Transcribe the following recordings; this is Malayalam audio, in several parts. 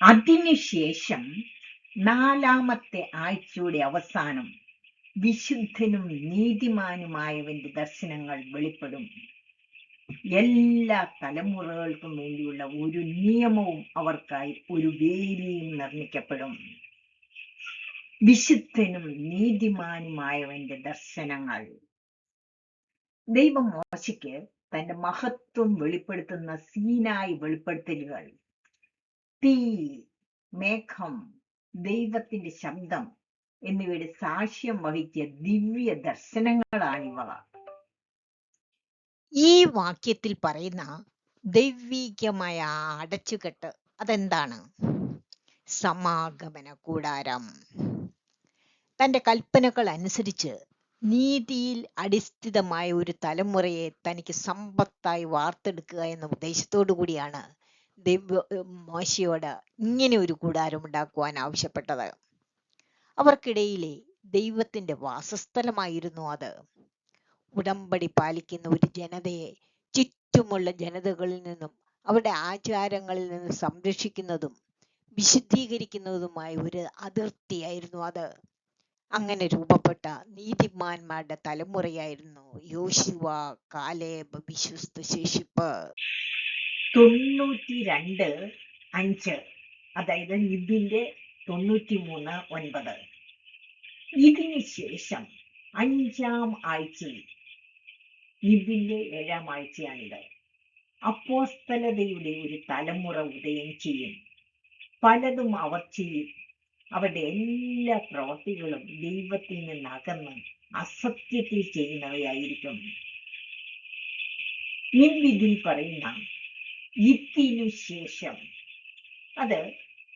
അതിനുശേഷം 4-ാമത്തെ ആഴ്ചയുടെ അവസാനം വിശുദ്ധനും നീതിമാനുമായവന്റെ ദർശനങ്ങൾ വെളിപ്പെടും. എല്ലാ തലമുറകൾക്കും വേണ്ടിയുള്ള ഒരു നിയമവും അവർക്കായി ഒരു വേദിയും നിർമ്മിക്കപ്പെടും. വിശുദ്ധനും നീതിമാനുമായവന്റെ ദർശനങ്ങൾ. ദൈവം മോശയ്ക്ക് തന്റെ മഹത്വം വെളിപ്പെടുത്തുന്ന സീനായി വെളിപ്പെടുത്തലുകൾ, തീ, മേഘം, ദൈവത്തിന്റെ ശബ്ദം എന്നിവയുടെ സാക്ഷ്യം വഹിച്ച ദിവ്യ ദർശനങ്ങളാണിവ. ഈ വാക്യത്തിൽ പറയുന്ന ദൈവികമായ അടച്ചുകെട്ട് അതെന്താണ്? സമാഗമന കൂടാരം. തന്റെ കൽപ്പനകൾ അനുസരിച്ച് നീതിയിൽ അടിസ്ഥിതമായ ഒരു തലമുറയെ തനിക്ക് സമ്പത്തായി വാർത്തെടുക്കുക എന്ന ഉദ്ദേശത്തോടു കൂടിയാണ് മോശയോട് ഇങ്ങനെ ഒരു കൂടാരം ഉണ്ടാക്കുവാൻ ആവശ്യപ്പെട്ടത്. അവർക്കിടയിലെ ദൈവത്തിന്റെ വാസസ്ഥലമായിരുന്നു അത്. ഉടമ്പടി പാലിക്കുന്ന ഒരു ജനതയെ ചുറ്റുമുള്ള ജനതകളിൽ നിന്നും അവരുടെ ആചാരങ്ങളിൽ നിന്നും സംരക്ഷിക്കുന്നതും വിശുദ്ധീകരിക്കുന്നതുമായ ഒരു അതിർത്തിയായിരുന്നു അത്. അങ്ങനെ രൂപപ്പെട്ട നീതിമാന്മാരുടെ തലമുറയായിരുന്നു യോശുവ, കാലേബ്, വിശ്വസ്ത ശേഷിപ്പ്. 92:5, അതായത് ഇതിന്റെ 93:9. ഇതിന് ശേഷം 5-ാം ആഴ്ചയിൽ, ഇതിന്റെ 7-ാം ആഴ്ചയാണിത്, അപ്പോസ്തലതയുടെ ഒരു തലമുറ ഉദയം ചെയ്യും. പലതും അവർ ചെയ്യും. അവരുടെ എല്ലാ പ്രവൃത്തികളും ദൈവത്തിൽ നിന്നകന്ന് അസത്യത്തിൽ ചെയ്യുന്നവയായിരിക്കും. ഇതിൽ പറയുന്ന ഇതിനു ശേഷം, അത്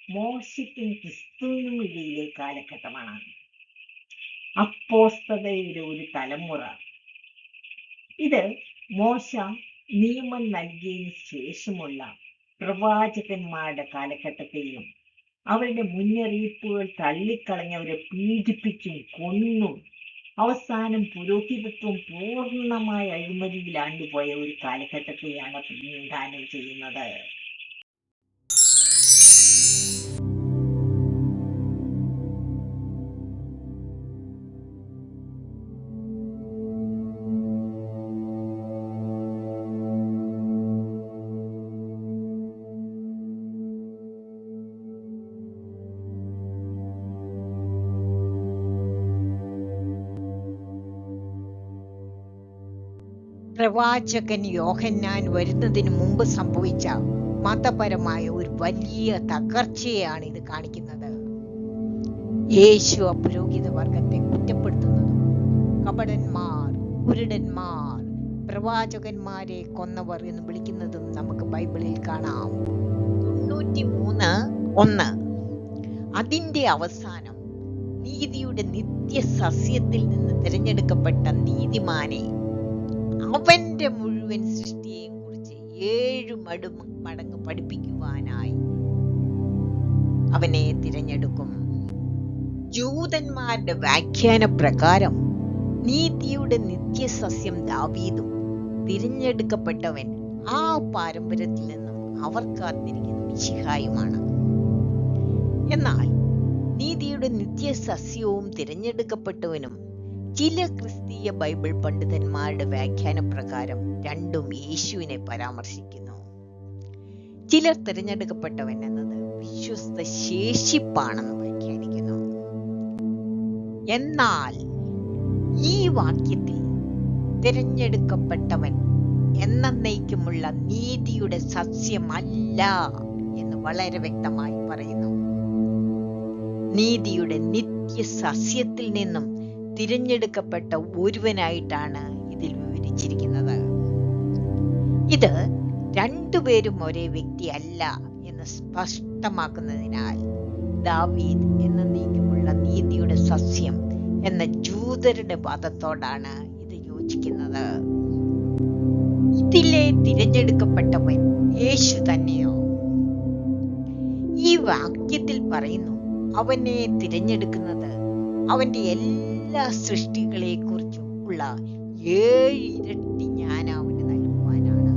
മോശയ്ക്കും ക്രിസ്തുവിനും ഇടയിലെ കാലഘട്ടമാണ്. അപ്പോസ്തലതയുടെ ഒരു തലമുറ. ഇത് മോശ നിയമം നൽകിയതിനു ശേഷമുള്ള പ്രവാചകന്മാരുടെ കാലഘട്ടത്തെയും അവരുടെ മുന്നറിയിപ്പുകൾ തള്ളിക്കളഞ്ഞവരെ പീഡിപ്പിച്ചും കൊന്നും അവസാനം പുരോഹിതത്വം പൂർണ്ണമായ അഴിമതിയിലാണ്ടുപോയ ഒരു കാലഘട്ടത്തെയാണ് പ്രതിനിധാനം ചെയ്യുന്നത്. പ്രവാചകൻ യോഹന്നാൻ വരുന്നതിന് മുമ്പ് സംഭവിച്ച മതപരമായ ഒരു വലിയ തകർച്ചയാണ് ഇത് കാണിക്കുന്നത്. യേശു പുരോഹിത വർഗത്തെ കുറ്റപ്പെടുത്തുന്നതും കപടന്മാർ, കുരുടന്മാർ, പ്രവാചകന്മാരെ കൊന്നവർ എന്ന് വിളിക്കുന്നതും നമുക്ക് ബൈബിളിൽ കാണാം. 93:1. അതിന്റെ അവസാനം നീതിയുടെ നിത്യസസ്യത്തിൽ നിന്ന് തിരഞ്ഞെടുക്കപ്പെട്ട നീതിമാനെ അവന്റെ മുഴുവൻ സൃഷ്ടിയെയും കുറിച്ച് 7 മടങ്ങ് പഠിപ്പിക്കുവാനായി അവനെ തിരഞ്ഞെടുക്കും. ജൂതന്മാരുടെ വ്യാഖ്യാന പ്രകാരം നീതിയുടെ നിത്യസസ്യം ദാവീദും തിരഞ്ഞെടുക്കപ്പെട്ടവൻ ആ പാരമ്പര്യത്തിൽ നിന്നും അവർ കാത്തിരിക്കുന്ന മിശിഹായുമാണ്. എന്നാൽ നീതിയുടെ നിത്യസസ്യവും തിരഞ്ഞെടുക്കപ്പെട്ടവനും ചില ക്രിസ്തീയ ബൈബിൾ പണ്ഡിതന്മാരുടെ വ്യാഖ്യാന പ്രകാരം രണ്ടും യേശുവിനെ പരാമർശിക്കുന്നു. ചിലർ തിരഞ്ഞെടുക്കപ്പെട്ടവൻ എന്നത് വിശ്വസ്ത ശേഷിപ്പാണെന്ന് വ്യാഖ്യാനിക്കുന്നു. എന്നാൽ ഈ വാക്യത്തിൽ തിരഞ്ഞെടുക്കപ്പെട്ടവൻ എന്നേക്കുമുള്ള നീതിയുടെ സസ്യമല്ല എന്ന് വളരെ വ്യക്തമായി പറയുന്നു. നീതിയുടെ നിത്യസസ്യത്തിൽ നിന്നും തിരഞ്ഞെടുക്കപ്പെട്ട ഒരുവനായിട്ടാണ് ഇതിൽ വിവരിച്ചിരിക്കുന്നത്. ഇത് രണ്ടുപേരും ഒരേ വ്യക്തിയല്ല എന്ന് സ്പഷ്ടമാക്കുന്നതിനാൽ ദാവീദ് എന്നേക്കുമുള്ള നീതിയുടെ സസ്യം എന്ന ജൂതരുടെ വാദത്തോടാണ് ഇത് യോജിക്കുന്നത്. ഇതിലെ തിരഞ്ഞെടുക്കപ്പെട്ടവൻ യേശു തന്നെയോ? ഈ വാക്യത്തിൽ പറയുന്നു, അവനെ തിരഞ്ഞെടുക്കുന്നത് അവന്റെ എല്ലാ സൃഷ്ടികളെ കുറിച്ചും ഉള്ള 7 ഇരട്ടി ജ്ഞാനം അവന് നൽകുവാനാണ്.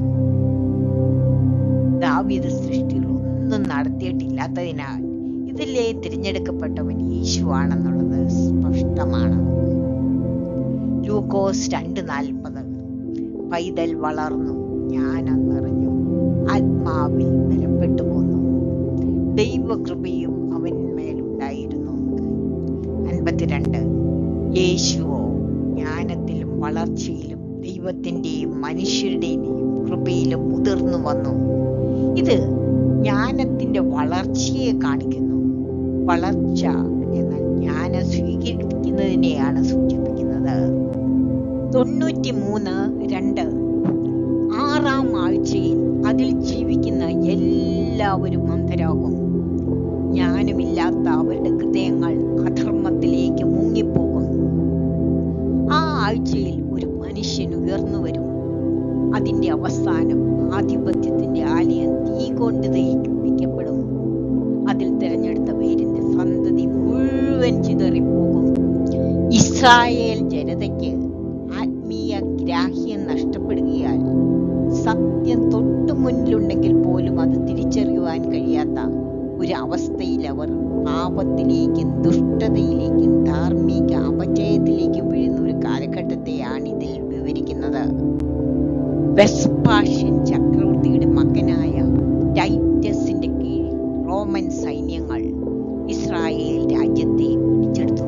ദാവീദ് സൃഷ്ടികൾ ഒന്നും നടത്തി വൃത്തികെട്ടില്ലാത്തതിനാൽ ഇതിലെ തിരഞ്ഞെടുക്കപ്പെട്ടവൻ യേശു ആണെന്നുള്ളത് സ്പഷ്ടമാണ്. ലൂക്കോസ് 2:40 പൈതൽ വളർന്നു, ജ്ഞാനം നിറഞ്ഞു, ആത്മാവിൽ ബലപ്പെട്ടു പോന്നു, ദൈവകൃപയും അവന്മേലുണ്ടായിരുന്നു. 52 യേശുവോ ജ്ഞാനത്തിലും വളർച്ചയിലും ദൈവത്തിന്റെയും മനുഷ്യരുടെയും കൃപയിലും മുതിർന്നു വന്നു. ഇത് ജ്ഞാനത്തിന്റെ വളർച്ചയെ കാണിക്കുന്നു. വളർച്ച എന്നാൽ ജ്ഞാനം സ്വീകരിക്കുന്നതിനെയാണ് സൂചിപ്പിക്കുന്നത്. 93:2 ആറാം ആഴ്ചയിൽ അതിൽ ജീവിക്കുന്ന എല്ലാവരും അന്ധരാകും. ജ്ഞാനമില്ലാത്ത അവരുടെ ഹൃദയങ്ങൾ അധർമ്മത്തിലേക്ക് മുങ്ങിപ്പോകും. ആ ആഴ്ചയിൽ ഒരു മനുഷ്യൻ ഉയർന്നു വരും. അതിന്റെ അവസാനം ആധിപത്യത്തിന്റെ ആലയം തീ കൊണ്ട് ദഹിപ്പിക്കപ്പെടും. അതിൽ തിരഞ്ഞെടുത്ത പേരിന്റെ സന്തതി മുഴുവൻ ചിതറിപ്പോകും. ഇസ്രായേൽ ജനതയ്ക്ക് ആത്മീയ ഗ്രാഹ്യം നഷ്ടപ്പെടുകയാൽ സത്യം തൊട്ടു മുന്നിലുണ്ടെങ്കിൽ പോലും അത് തിരിച്ചറിയുവാൻ കഴിയാത്ത ഒരു അവസ്ഥയിൽ അവർ പാപത്തിലേക്കും ദുഷ്ടതയിലേക്കും ധാർമ്മിക അപജയത്തിലേക്കും വീഴുന്ന ഒരു കാലഘട്ടത്തെയാണ് ഇതിൽ വിവരിക്കുന്നത്. വെസ്പാഷ്യൻ ചക്രവർത്തിയുടെ മകനായ ടൈറ്റസിന്റെ കീഴിൽ റോമൻ സൈന്യങ്ങൾ ഇസ്രായേൽ രാജ്യത്തെ പിടിച്ചെടുത്തു.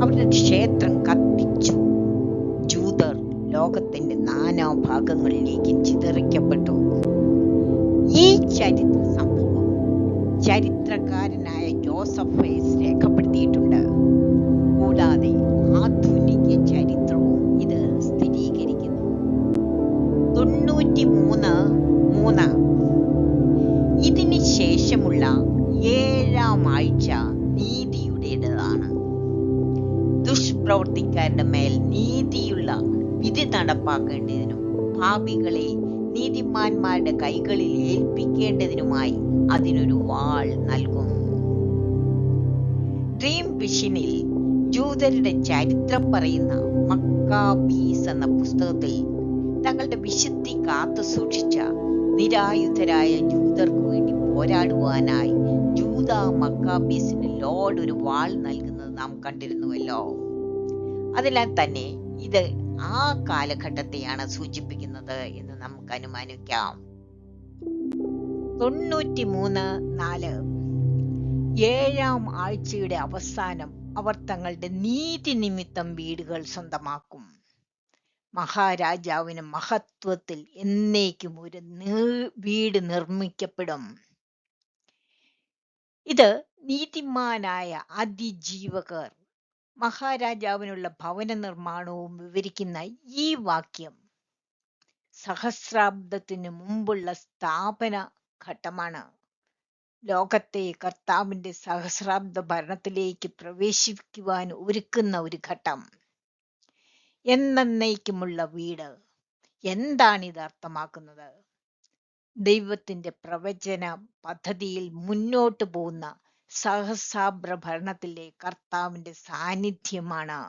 അവരുടെ ക്ഷേത്രം കത്തിച്ചു. ജൂതർ ലോകത്തിന്റെ നാനാഭാഗങ്ങളിലേക്കും ചിതറിക്കപ്പെട്ടു. ഈ ചരിത്ര സംഭവം ചരിത്രകാരനായ ജോസഫേസ് രേഖപ്പെടുത്തിയിട്ടുണ്ട്. കൂടാതെ ആധുനിക ചരിത്രവും ഇത് സ്ഥിരീകരിക്കുന്നു. 93:3 ഇതിന് ശേഷമുള്ള 7-ാം ആഴ്ച നീതിയുടേതാണ്. ദുഷ്പ്രവർത്തിക്കാരുടെ മേൽ നീതിയുള്ള വിധി നടപ്പാക്കേണ്ടതിനും പാപികളെ നീതിമാന്മാരുടെ കൈകളിൽ ഏൽപ്പിക്കേണ്ടതിനുമായി അതിനൊരു വാൾ നൽകും. ഡ്രീം വിഷനിൽ ജൂതരുടെ ചരിത്രം പറയുന്ന മക്കാബീസ് എന്ന പുസ്തകത്തിൽ തങ്ങളുടെ വിശുദ്ധി കാത്തു സൂക്ഷിച്ച നിരായുധരായ ജൂതർക്ക് വേണ്ടി പോരാടുവാനായി ജൂത മക്കാബീസിന് ലോർഡ് ഒരു വാൾ നൽകുന്നത് നാം കണ്ടിരുന്നുവല്ലോ. അതിനാൽ തന്നെ ഇത് ആ കാലഘട്ടത്തെയാണ് സൂചിപ്പിക്കുന്നത് എന്ന് നമുക്ക് അനുമാനിക്കാം. 93:4 7-ാം ആഴ്ചയുടെ അവസാനം അവർ തങ്ങളുടെ നീതി നിമിത്തം വീടുകൾ സ്വന്തമാക്കും. മഹാരാജാവിന് മഹത്വത്തിൽ എന്നേക്കും ഒരു വീട് നിർമ്മിക്കപ്പെടും. ഇത് നീതിമാനായ അതിജീവകർ മഹാരാജാവിനുള്ള ഭവന നിർമ്മാണവും വിവരിക്കുന്ന ഈ വാക്യം സഹസ്രാബ്ദത്തിന് മുമ്പുള്ള സ്ഥാപന ഘട്ടമാണ്. ലോകത്തെ കർത്താവിന്റെ സഹസ്രാബ്ദ ഭരണത്തിലേക്ക് പ്രവേശിക്കുവാൻ ഒരുക്കുന്ന ഒരു ഘട്ടം. എന്നേക്കുമുള്ള വീട്. എന്താണ് ഇത് അർത്ഥമാക്കുന്നത്? ദൈവത്തിന്റെ പ്രവചന പദ്ധതിയിൽ മുന്നോട്ട് പോകുന്ന സഹസ്രാബ്ദ ഭരണത്തിലെ കർത്താവിന്റെ സാന്നിധ്യമാണ്.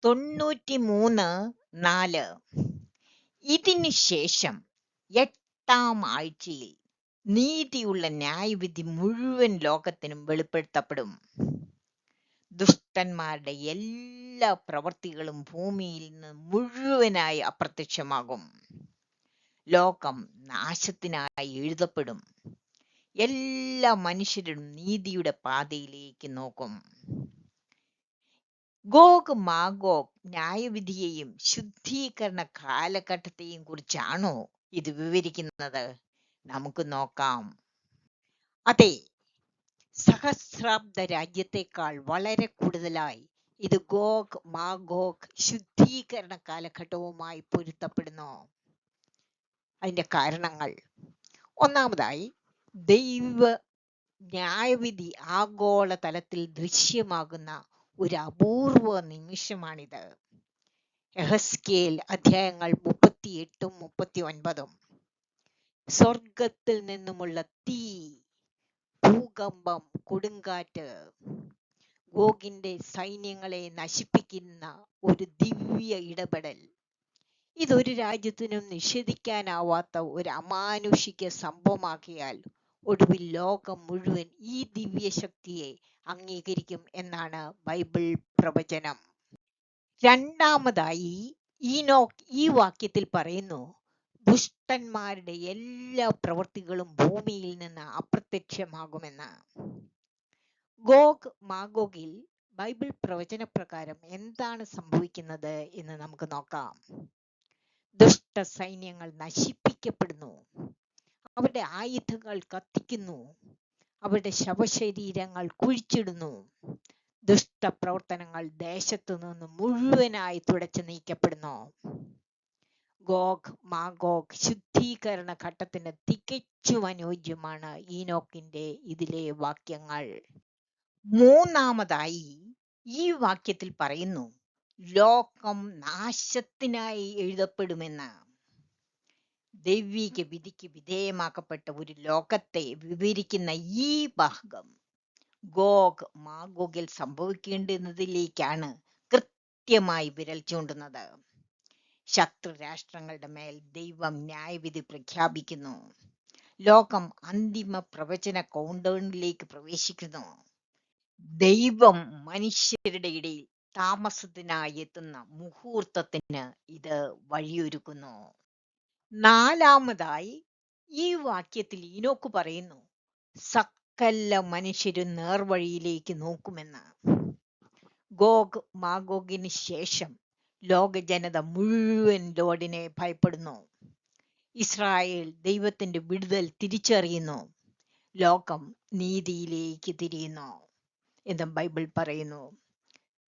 93:4 ഇതിനു ശേഷം 8-ാം ആഴ്ചയിൽ നീതിയുള്ള ന്യായവിധി മുഴുവൻ ലോകത്തിനും വെളിപ്പെടുത്തപ്പെടും. ദുഷ്ടന്മാരുടെ എല്ലാ പ്രവൃത്തികളും ഭൂമിയിൽ നിന്ന് മുഴുവനായി അപ്രത്യക്ഷമാകും. ലോകം നാശത്തിനായി എഴുതപ്പെടും. എല്ലാ മനുഷ്യരും നീതിയുടെ പാതയിലേക്ക് നോക്കും. ഗോഗ് മാഗോഗ് ന്യായവിധിയെയും ശുദ്ധീകരണ കാലഘട്ടത്തെയും കുറിച്ചാണോ ഇത് വിവരിക്കുന്നത്? നമുക്ക് നോക്കാം. അതെ, സഹസ്രാബ്ദ രാജ്യത്തെക്കാൾ വളരെ കൂടുതലായി ഇത് ഗോഗ് മാഗോഗ് ശുദ്ധീകരണ കാലഘട്ടവുമായി പൊരുത്തപ്പെടുന്നു. അതിന്റെ കാരണങ്ങൾ: ഒന്നാമതായി, ദൈവ ന്യായവിധി ആഗോള തലത്തിൽ ദൃശ്യമാകുന്ന ഒരു അപൂർവ നിമിഷമാണിത്. യെഹെസ്കേൽ അധ്യായങ്ങൾ 38-ഉം 39. സ്വർഗത്തിൽ നിന്നുമുള്ള തീ, ഭൂകമ്പം, കൊടുങ്കാറ്റ്, ഗോഗിന്റെ സൈന്യങ്ങളെ നശിപ്പിക്കുന്ന ഒരു ദിവ്യ ഇടപെടൽ. ഇതൊരു രാജ്യത്തിനും നിഷേധിക്കാനാവാത്ത ഒരു അമാനുഷിക സംഭവമാക്കിയാൽ ഒടുവിൽ ലോകം മുഴുവൻ ഈ ദിവ്യശക്തിയെ അംഗീകരിക്കും എന്നാണ് ബൈബിൾ പ്രവചനം. രണ്ടാമതായി ഈനോക്ക് ഈ വാക്യത്തിൽ പറയുന്നു, ദുഷ്ടന്മാരുടെ എല്ലാ പ്രവൃത്തികളും ഭൂമിയിൽ നിന്ന് അപ്രത്യക്ഷമാകുമെന്ന്. ഗോഗ് മാഗോഗിൽ ബൈബിൾ പ്രവചനപ്രകാരം എന്താണ് സംഭവിക്കുന്നത് എന്ന് നമുക്ക് നോക്കാം. ദുഷ്ട സൈന്യങ്ങൾ നശിപ്പിക്കപ്പെടുന്നു, അവരുടെ ആയുധങ്ങൾ കത്തിക്കുന്നു, അവരുടെ ശവശരീരങ്ങൾ കുഴിച്ചിടുന്നു, ദുഷ്ടപ്രവർത്തനങ്ങൾ ദേശത്തു നിന്ന് മുഴുവനായി തുടച്ചു നീക്കപ്പെടുന്നു. ഗോഗ് മാഗോഗ് ശുദ്ധീകരണ ഘട്ടത്തിന് തികച്ചും അനുയോജ്യമാണ് ഈനോക്കിന്റെ ഇതിലെ വാക്യങ്ങൾ. മൂന്നാമതായി ഈ വാക്യത്തിൽ പറയുന്നു, ലോകം നാശത്തിനായി എഴുതപ്പെടുമെന്ന്. ദൈവിക വിധിക്ക് വിധേയമാക്കപ്പെട്ട ഒരു ലോകത്തെ വിവരിക്കുന്ന ഈ ഭാഗം ഗോഗ് മാഗോഗിൽ സംഭവിക്കേണ്ടുന്നതിലേക്കാണ് കൃത്യമായി വിരൽ ചൂണ്ടുന്നത്. ശത്രു രാഷ്ട്രങ്ങളുടെ മേൽ ദൈവം ന്യായവിധി പ്രഖ്യാപിക്കുന്നു. ലോകം അന്തിമ പ്രവചന കൗണ്ടൗണിലേക്ക് പ്രവേശിക്കുന്നു. ദൈവം മനുഷ്യരുടെ ഇടയിൽ താമസത്തിനായി എത്തുന്ന മുഹൂർത്തത്തിന് ഇത് വഴിയൊരുക്കുന്നു. നാലാമതായി ഈ വാക്യത്തിൽ ഈനോക്ക് പറയുന്നു, സകല മനുഷ്യരും നേർവഴിയിലേക്ക് നോക്കുമെന്ന്. ഗോഗ് മാഗോഗിന് ശേഷം ലോക ജനത മുഴുവൻ ലോർഡിനെ ഭയപ്പെടുന്നു. ഇസ്രായേൽ ദൈവത്തിന്റെ വിടുതൽ തിരിച്ചറിയുന്നു. ലോകം നീതിയിലേക്ക് തിരിയുന്നു എന്ന് ബൈബിൾ പറയുന്നു.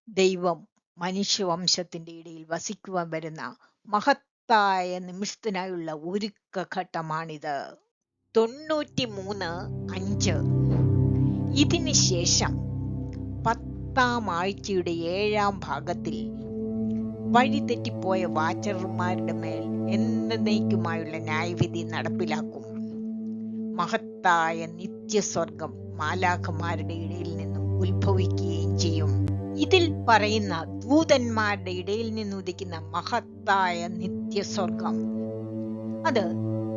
ദൈവം മനുഷ്യവംശത്തിന്റെ ഇടയിൽ വസിക്കുവാൻ വരുന്ന മഹത്തായ നിമിഷത്തിനായുള്ള ഒരുക്കഘട്ടമാണിത്. 93:5 ഇതിന് ശേഷം 10-ാം ആഴ്ചയുടെ 7-ാം ഭാഗത്തിൽ വഴിതെറ്റിപ്പോയ വാച്ചർമാരുടെ മേൽ എന്നേക്കുമായുള്ള ന്യായവിധി നടപ്പിലാക്കും. മഹത്തായ നിത്യസ്വർഗം മാലാഖമാരുടെ ഇടയിൽ നിന്നും ഉത്ഭവിക്കുകയും ചെയ്യും. ഇതിൽ പറയുന്ന ദൂതന്മാരുടെ ഇടയിൽ നിന്ന് ഉദിക്കുന്ന മഹത്തായ നിത്യസ്വർഗം, അത്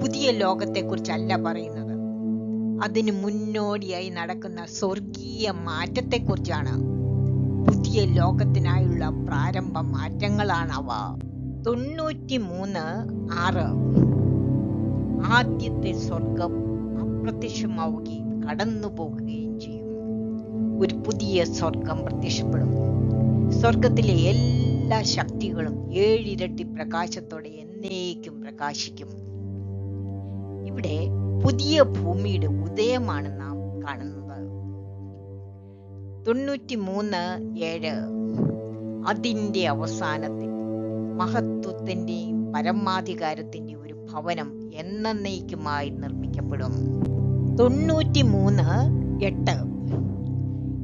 പുതിയ ലോകത്തെക്കുറിച്ചല്ല പറയുന്നത്. അതിന് മുന്നോടിയായി നടക്കുന്ന സ്വർഗീയ മാറ്റത്തെക്കുറിച്ചാണ്. പുതിയ ലോകത്തിനായുള്ള പ്രാരംഭ മാറ്റങ്ങളാണവ. 93:6 ആദ്യത്തെ സ്വർഗം അപ്രത്യക്ഷമാവുകയും കടന്നു പോകുകയും ചെയ്യും. ഒരു പുതിയ സ്വർഗം പ്രത്യക്ഷപ്പെടും. സ്വർഗത്തിലെ എല്ലാ ശക്തികളും 7 ഇരട്ടി പ്രകാശത്തോടെ എന്നേക്കും പ്രകാശിക്കും. ഇവിടെ പുതിയ ഭൂമിയുടെ ഉദയമാണ് നാം കാണുന്നത്. 93:7 അതിന്റെ അവസാനത്തിൽ മഹത്വത്തിന്റെയും പരമാധികാരത്തിന്റെയും ഒരു ഭവനം എന്നേക്കുമായി നിർമ്മിക്കപ്പെടും. 93:8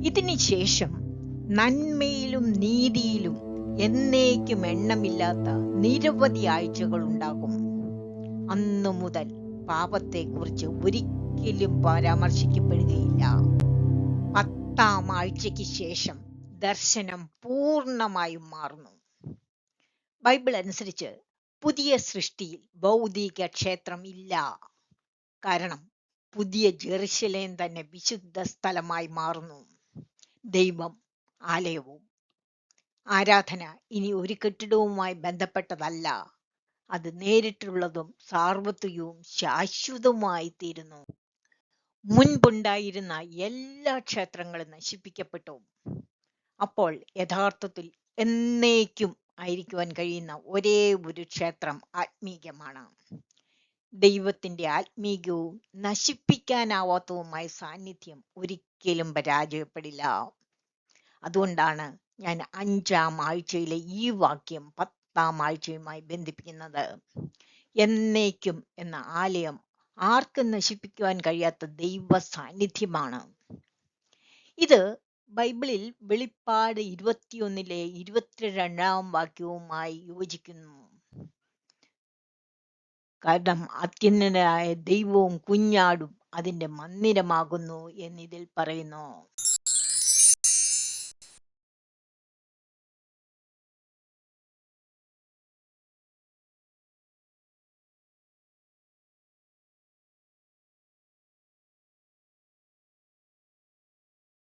ഇതിന് ശേഷം നന്മയിലും നീതിയിലും എന്നേക്കും എണ്ണമില്ലാത്ത നിരവധി ആഴ്ചകൾ ഉണ്ടാകും. അന്നു മുതൽ പാപത്തെക്കുറിച്ച് ഒരിക്കലും പരാമർശിക്കപ്പെടുകയില്ല. 10-ാം ആഴ്ചയ്ക്ക് ശേഷം ദർശനം പൂർണ്ണമായും മാറുന്നു. ബൈബിൾ അനുസരിച്ച് പുതിയ സൃഷ്ടിയിൽ ഭൗതിക ക്ഷേത്രം ഇല്ല. കാരണം പുതിയ ജെറുസലേം തന്നെ വിശുദ്ധ സ്ഥലമായി മാറുന്നു. ദൈവം ആലയവും ആരാധന ഇനി ഒരു കെട്ടിടവുമായി ബന്ധപ്പെട്ടതല്ല. അത് നേരിട്ടുള്ളതും സാർവത്രികവും ശാശ്വതവുമായി തീരുന്നു. മുൻപുണ്ടായിരുന്ന എല്ലാ ക്ഷേത്രങ്ങളും നശിപ്പിക്കപ്പെട്ടു. അപ്പോൾ യഥാർത്ഥത്തിൽ എന്നേക്കും ആയിരിക്കുവാൻ കഴിയുന്ന ഒരേ ഒരു ക്ഷേത്രം ആത്മീകമാണ്. ദൈവത്തിന്റെ ആത്മീകവും നശിപ്പിക്കാനാവാത്തതുമായ സാന്നിധ്യം ഒരിക്കലും പരാജയപ്പെടില്ല. അതുകൊണ്ടാണ് ഞാൻ 5-ാം ആഴ്ചയിലെ ഈ വാക്യം 10-ാം ആഴ്ചയുമായി ബന്ധിപ്പിക്കുന്നത്. എന്നേക്കും എന്ന ആലയം ആർക്കും നശിപ്പിക്കുവാൻ കഴിയാത്ത ദൈവ സാന്നിധ്യമാണ്. ഇത് ബൈബിളിൽ വെളിപ്പാട് 21-ലെ 22-ാം വാക്യവുമായി യോജിക്കുന്നു. കാരണം അത്യുന്നതനായ ദൈവവും കുഞ്ഞാടും അതിന്റെ മന്ദിരമാകുന്നു എന്നിതിൽ പറയുന്നു.